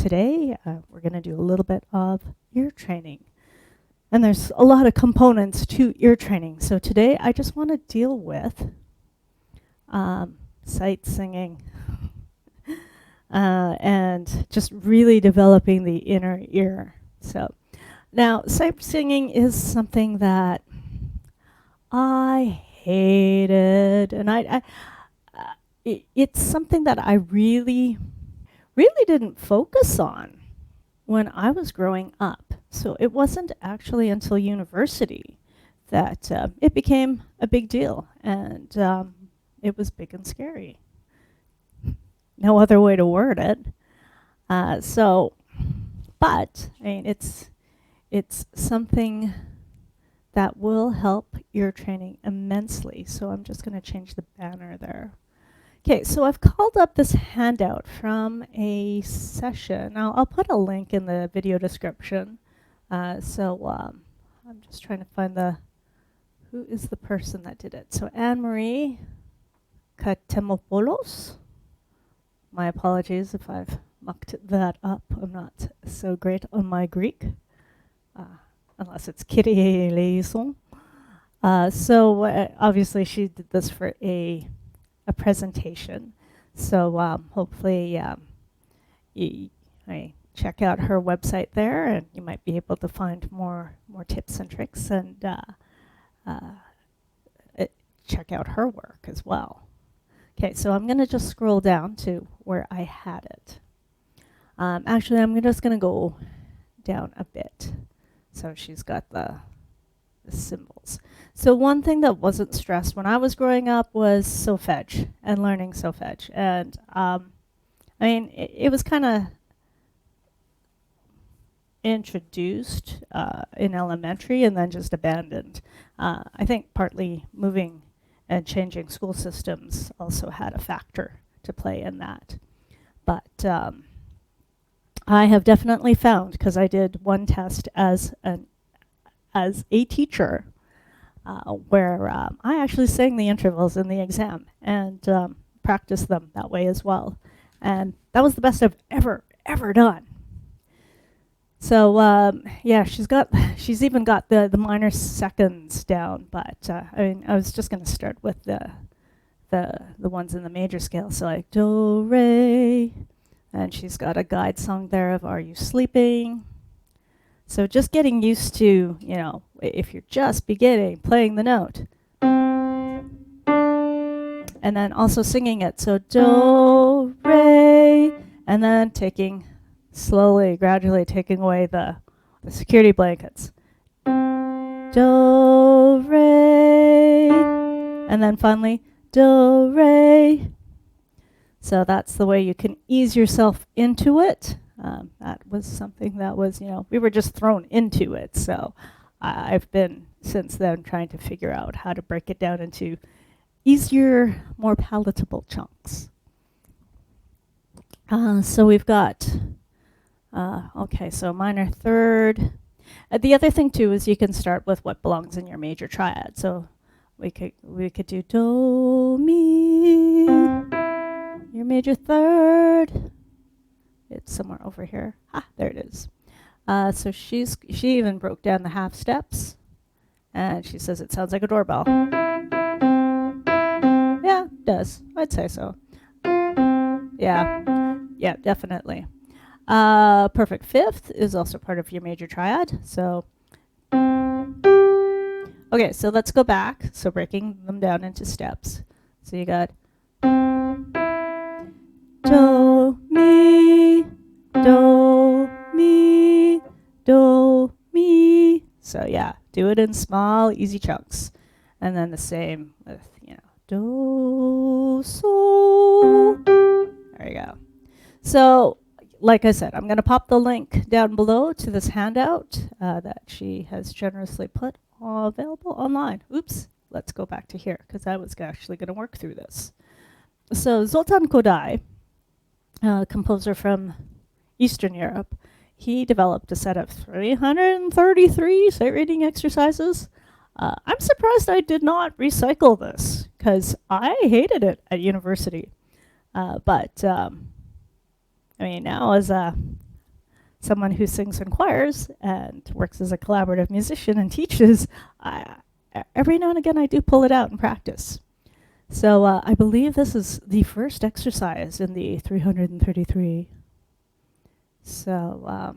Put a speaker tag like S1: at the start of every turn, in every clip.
S1: today we're going to do a little bit of ear training. And there's a lot of components to ear training. So today I just want to deal with sight singing and just really developing the inner ear. So now sight singing is something that I hated, and it's something that I really didn't focus on when I was growing up. So it wasn't actually until university that it became a big deal, and it was big and scary. No other way to word it. But I mean, it's something that will help ear training immensely. So I'm just going to change the banner there. Okay, so I've called up this handout from a session. I'll put a link in the video description. I'm just trying to find who is the person that did it. So Anne-Marie Katemopoulos. My apologies if I've mucked that up. I'm not so great on my Greek, unless it's Kyrie eleison. Obviously she did this for a presentation. So hopefully you check out her website there, and you might be able to find more tips and tricks, and check out her work as well. Okay, so I'm going to just scroll down to where I had it. Actually, I'm just going to go down a bit. So she's got the symbols. So one thing that wasn't stressed when I was growing up was solfege and learning solfege. And it was kind of introduced in elementary and then just abandoned. I think partly moving and changing school systems also had a factor to play in that. But I have definitely found, because I did one test as a teacher, where I actually sang the intervals in the exam and practiced them that way as well. And that was the best I've ever done. So yeah, she's even got the minor seconds down. But I was just going to start with the ones in the major scale. So like do, re, and she's got a guide song there of Are You Sleeping? So just getting used to, if you're just beginning, playing the note. And then also singing it. So do, re, and then slowly, gradually taking away the security blankets. Do, re, and then finally, do, re. So that's the way you can ease yourself into it. That was something that was, we were just thrown into it. So I've been, since then, trying to figure out how to break it down into easier, more palatable chunks. So we've got, okay, so minor third. The other thing, too, is you can start with what belongs in your major triad. So we could do do, mi, your major third. It's somewhere over here. There it is. So she even broke down the half steps, and she says it sounds like a doorbell. Yeah, it does. I'd say so. Yeah, definitely. Perfect fifth is also part of your major triad. So, okay, so let's go back. So breaking them down into steps. So you got do, mi, do, mi, do, mi. So yeah, do it in small, easy chunks. And then the same with, do, so. There you go. So, like I said, I'm going to pop the link down below to this handout that she has generously put available online. Oops, let's go back to here, because I was actually going to work through this. So Zoltan Kodaly, composer from Eastern Europe, he developed a set of 333 sight reading exercises. I'm surprised I did not recycle this, because I hated it at university. But now as a someone who sings in choirs and works as a collaborative musician and teaches, every now and again I do pull it out and practice. So I believe this is the first exercise in the 333. So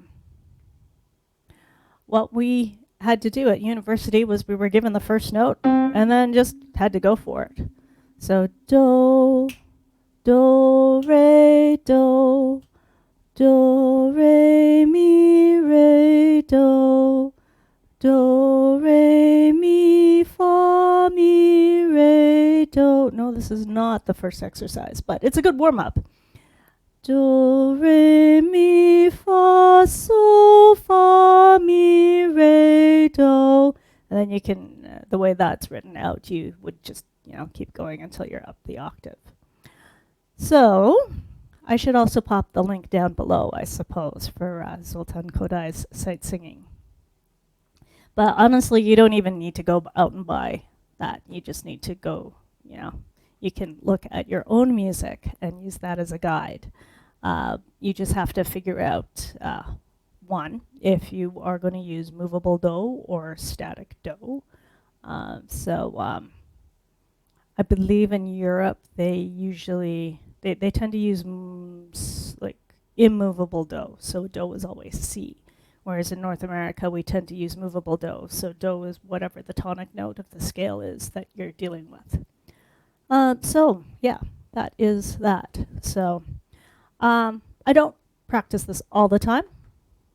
S1: what we had to do at university was we were given the first note and then just had to go for it. So do, re, do, re, mi, do, re, mi, fa, mi, re, do. No, this is not the first exercise, but it's a good warm-up. Do, re, mi, fa, sol, fa, mi, re, do. And then you can, the way that's written out, you would just, keep going until you're up the octave. So, I should also pop the link down below, I suppose, for Zoltan Kodai's sight singing. But honestly, you don't even need to go out and buy that. You just need to go, you can look at your own music and use that as a guide. You just have to figure out, one, if you are going to use movable do or static do. I believe in Europe they usually, they tend to use like immovable do, so do is always C. Whereas in North America we tend to use movable do, so do is whatever the tonic note of the scale is that you're dealing with. So yeah, that is that. So I don't practice this all the time,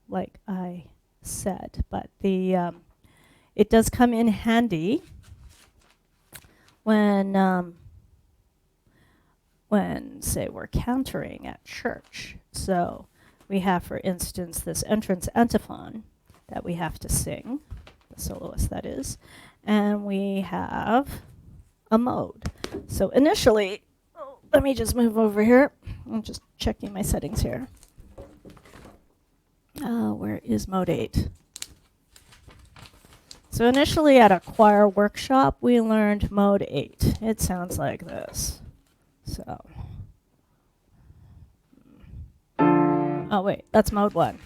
S1: like I said, but it does come in handy when say we're cantering at church. So we have, for instance, this entrance antiphon that we have to sing, the soloist that is, and we have a mode. So initially, let me just move over here. I'm just checking my settings here. Where is mode 8? So initially at a choir workshop, we learned mode 8. It sounds like this. So, oh wait, that's mode 1.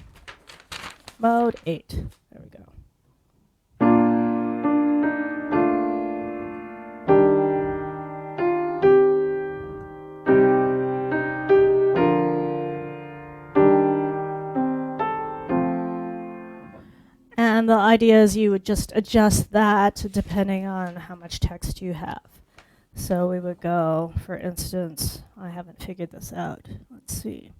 S1: Mode 8. There we go. And the idea is you would just adjust that depending on how much text you have. So we would go, for instance, I haven't figured this out. Let's see.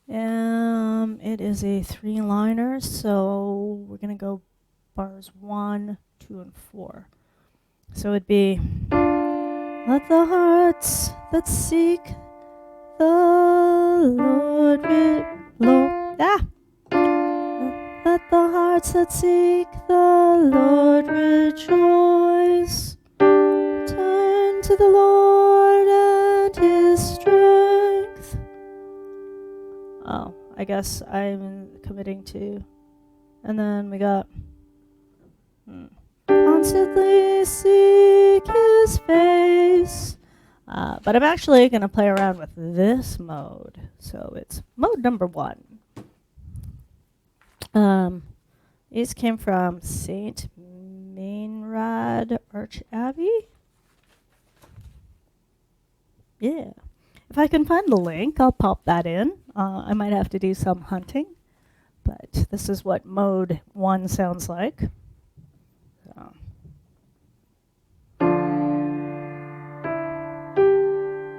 S1: It is a 3-liner, so we're going to go bars 1, 2, and 4. So it'd be, let the hearts that seek the Lord let the hearts that seek the Lord rejoice. Turn to the Lord and His strength. Oh, I guess I'm committing to. And then we got constantly seek His face. But I'm actually going to play around with this mode. So it's mode number 1. These came from St. Meinrad Arch Abbey. Yeah. If I can find the link, I'll pop that in. I might have to do some hunting. But this is what mode 1 sounds like. So.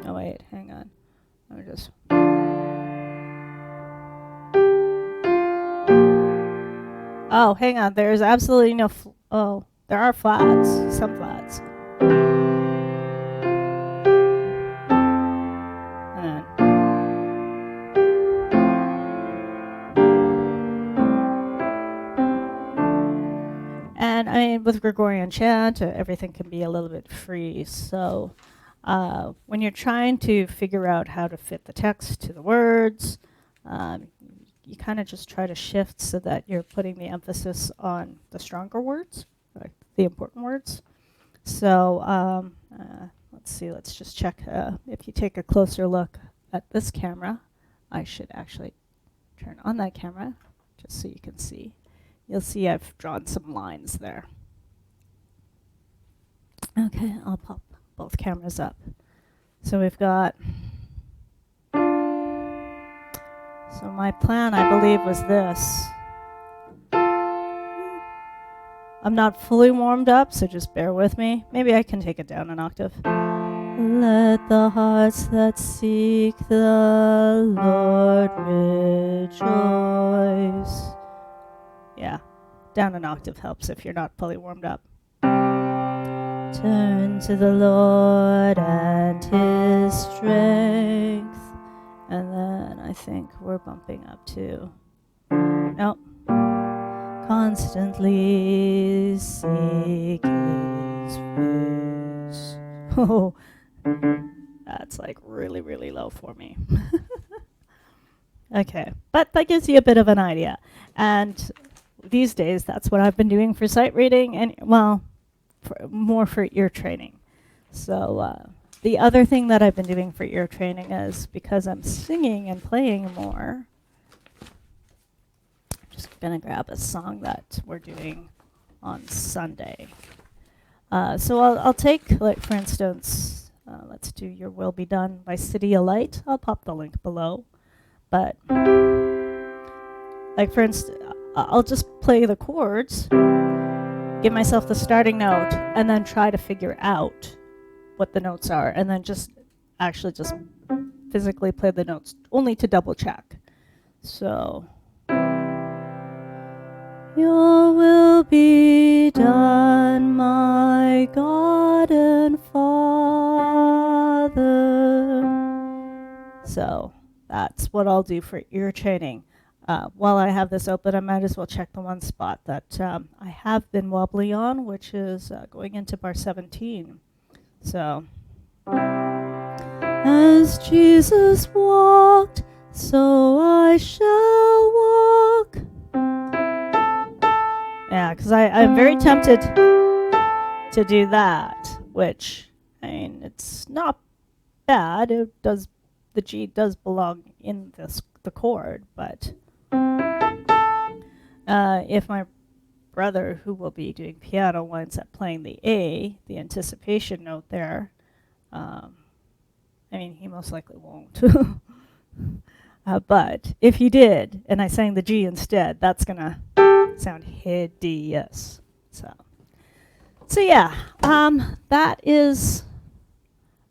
S1: Oh, wait, hang on. Let me just... Oh, hang on. There's absolutely no... oh, there are flats. Some flats. And I mean, with Gregorian chant, everything can be a little bit free. So when you're trying to figure out how to fit the text to the words, you kind of just try to shift so that you're putting the emphasis on the stronger words, like the important words. So let's see, let's just check. If you take a closer look at this camera, I should actually turn on that camera just so you can see. You'll see I've drawn some lines there. Okay, I'll pop both cameras up. So we've got, so my plan, I believe, was this. I'm not fully warmed up, so just bear with me. Maybe I can take it down an octave. Let the hearts that seek the Lord rejoice. Yeah, down an octave helps if you're not fully warmed up. Turn to the Lord and His strength. And then I think we're bumping up to, nope. Constantly seek His face. Oh, that's like really, really low for me. Okay, but that gives you a bit of an idea. And these days, that's what I've been doing for sight reading, and well, more for ear training. So the other thing that I've been doing for ear training is, because I'm singing and playing more, I'm just gonna grab a song that we're doing on Sunday. So I'll take, like, for instance, let's do Your Will Be Done by City of Light. I'll pop the link below. But, like, for instance, I'll just play the chords, give myself the starting note, and then try to figure out what the notes are, and then just physically play the notes, only to double check. So, Your will be done, my God and Father. So that's what I'll do for ear training. While I have this open, I might as well check the one spot that I have been wobbly on, which is going into bar 17. So, as Jesus walked, so I shall walk. Yeah, because I'm very tempted to do that, which, I mean, it's not bad. It does, the G does belong in the chord, but if my brother, who will be doing piano, winds up playing the A, the anticipation note there, I mean, he most likely won't. But if he did, and I sang the G instead, that's gonna sound hideous. So yeah, that is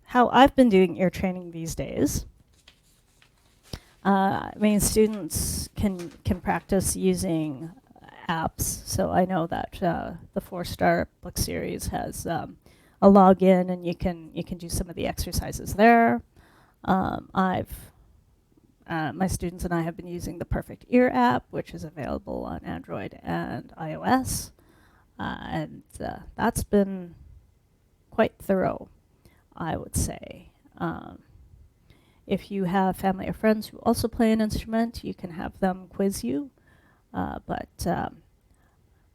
S1: how I've been doing ear training these days. I mean, students can practice using apps. So I know that the 4-Star book series has a login, and you can do some of the exercises there. My students and I have been using the Perfect Ear app, which is available on Android and iOS, and that's been quite thorough, I would say. If you have family or friends who also play an instrument, you can have them quiz you. But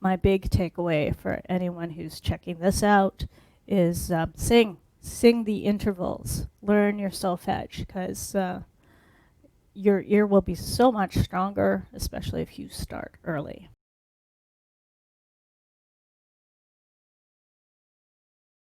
S1: my big takeaway for anyone who's checking this out is sing the intervals, learn your solfege, because your ear will be so much stronger, especially if you start early.